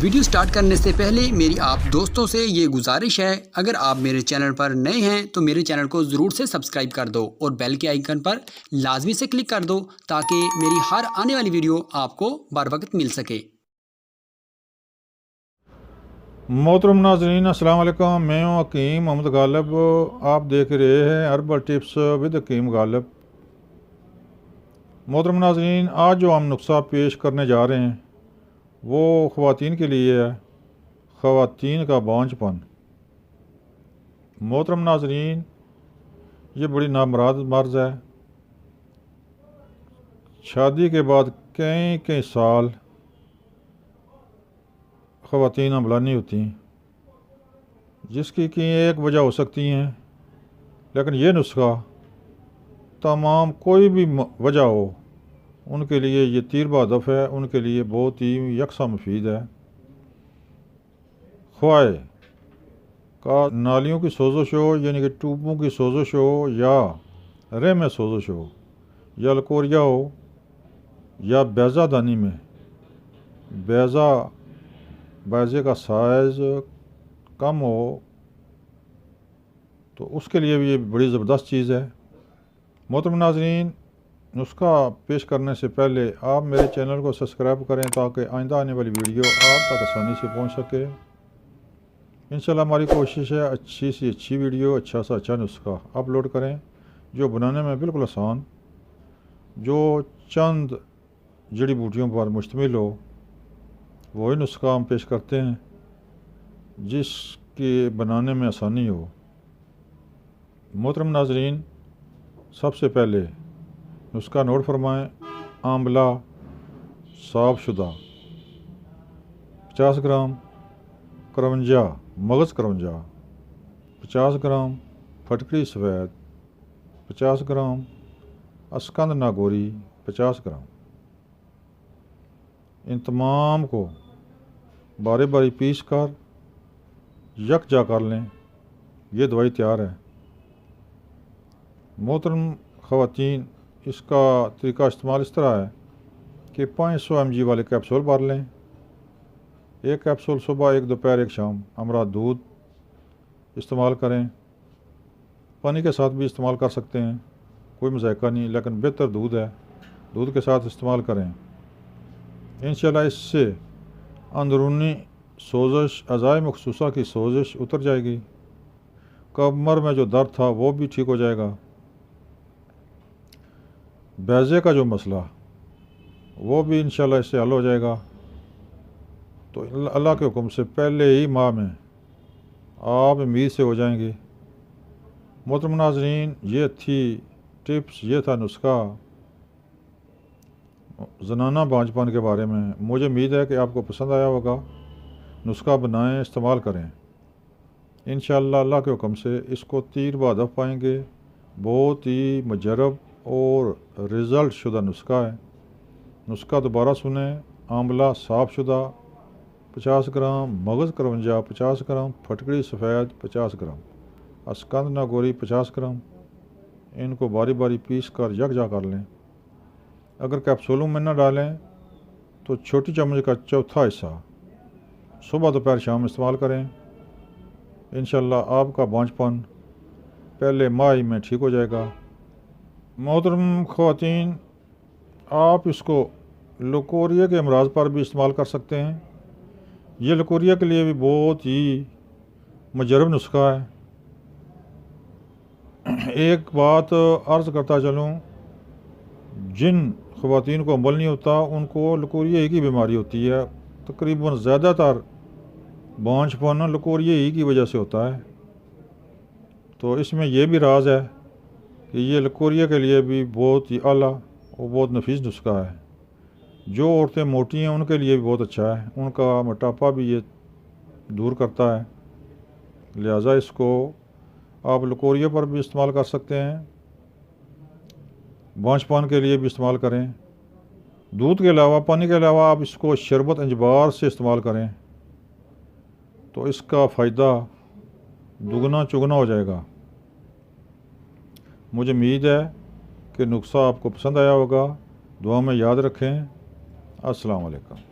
Video start करने से पहले मेरी आप दोस्तों से ये गुजारिश है, अगर आप मेरे चैनल पर नए हैं तो मेरे चैनल को ज़रूर से सब्सक्राइब कर दो और बेल के आइकन पर लाजमी से क्लिक कर दो ताकि मेरी हर आने वाली वीडियो आपको बर वक्त मिल सके। मोहतरम नाज़रीन अस्सलाम वालेकुम। मैं हूँ हकीम मोहम्मद गालिब। आप देख रहे हैं हर्बल टिप्स विद हकीम गालिब। मोहतरम नाज़रीन, आज जो हम नुस्खा पेश करने जा रहे हैं वो ख़वातीन के लिए है, ख़वातीन का बांझपन। मोहतरम नाज़रीन, ये बड़ी नामुराद मर्ज़ है। शादी के बाद कई कई साल ख़वातीन हमलानी होती हैं, जिसकी कि एक वजह हो सकती हैं, लेकिन ये नुस्खा तमाम कोई भी वजह हो उनके लिए ये तीर हदफ है, उनके लिए बहुत ही यकसा मुफीद है। ख्वाए का नालियों की सोजश हो, यानी कि ट्यूबों की सोजश हो, या रेह में सोजश हो, या लकोरिया हो, या बैज़ा दानी में बैज़े का साइज़ कम हो, तो उसके लिए भी ये बड़ी ज़बरदस्त चीज़ है। मोहतरम नाज़रीन, नुस्खा पेश करने से पहले आप मेरे चैनल को सब्सक्राइब करें ताकि आइंदा आने वाली वीडियो आप तक आसानी से पहुंच सके। इंशाल्लाह हमारी कोशिश है अच्छी से अच्छी वीडियो, अच्छा सा अच्छा नुस्खा अपलोड करें जो बनाने में बिल्कुल आसान, जो चंद जड़ी बूटियों पर मुश्तमिल हो। वही नुस्खा हम पेश करते हैं जिसके बनाने में आसानी हो। मोहतरम नाज़रीन, सबसे पहले नुस्खा नोट फरमाएँ। आंवला साफ शुदा 50 ग्राम, करवंजा मगज़ करवंजा 50 ग्राम, फटकड़ी सफ़ेद 50 ग्राम, अस्कंद नागौरी 50 ग्राम। इन तमाम को बारी बारी पीस कर यकजा कर लें। ये दवाई तैयार है। मोहतरम ख़वातीन, इसका तरीका इस्तेमाल इस तरह है कि 500 mg वाले कैप्सूल भर लें। एक कैप्सूल सुबह, एक दोपहर, एक शाम। हमरा दूध इस्तेमाल करें, पानी के साथ भी इस्तेमाल कर सकते हैं, कोई मज़ायका नहीं, लेकिन बेहतर दूध है, दूध के साथ इस्तेमाल करें। इंशाल्लाह इससे अंदरूनी सोजश, अज़ाए मखसूसा की सोजश उतर जाएगी। कमर में जो दर्द था वो भी ठीक हो जाएगा। बैज़े का जो मसला वो भी इंशाल्लाह इससे हल हो जाएगा। तो अल्लाह के हुक्म से पहले ही माह में आप उम्मीद से हो जाएंगे। मोहतरम नाज़रीन, ये थी टिप्स, ये था नुस्खा ज़नाना बांझपन के बारे में। मुझे उम्मीद है कि आपको पसंद आया होगा। नुस्खा बनाएं, इस्तेमाल करें। इंशाअल्लाह अल्लाह के हुक्म से इसको तीर बहदफ पाएंगे। बहुत ही मुजरब और रिज़ल्ट शुदा नुस्खा है। नुस्खा दोबारा सुने। आंवला साफ शुदा 50 ग्राम, मगज़ करवंजा 50 ग्राम, फटकड़ी सफ़ेद 50 ग्राम, अस्कंद नागौरी 50 ग्राम। इनको बारी बारी पीस कर यकजा कर लें। अगर कैप्सूलों में न डालें तो छोटी चम्मच का चौथा हिस्सा सुबह दोपहर शाम इस्तेमाल करें। इंशाल्लाह आपका बांझपन पहले माह ही में ठीक हो जाएगा। मोहतरम ख़वातीन, आप इसको लकोरिया के अमराज पर भी इस्तेमाल कर सकते हैं। ये लकोरिया के लिए भी बहुत ही मुजरब नुस्खा है। एक बात अर्ज़ करता चलूँ, जिन ख़वातीन को अम्बल नहीं होता उनको लकोरिया ही की बीमारी होती है। तकरीबन ज़्यादातर बांझपन लकोरिया ही की वजह से होता है। तो इसमें यह भी राज है कि ये लकोरिया के लिए भी बहुत ही आला और बहुत नफीस नुस्खा है। जो औरतें मोटी हैं उनके लिए भी बहुत अच्छा है, उनका मोटापा भी ये दूर करता है। लिहाजा इसको आप लकोरिया पर भी इस्तेमाल कर सकते हैं, बांझपन के लिए भी इस्तेमाल करें। दूध के अलावा, पानी के अलावा आप इसको शरबत अंजबार से इस्तेमाल करें तो इसका फ़ायदा दुगना चुगना हो जाएगा। मुझे उम्मीद है कि नुस्खा आपको पसंद आया होगा। दुआ में याद रखें। अस्सलाम वालेकुम।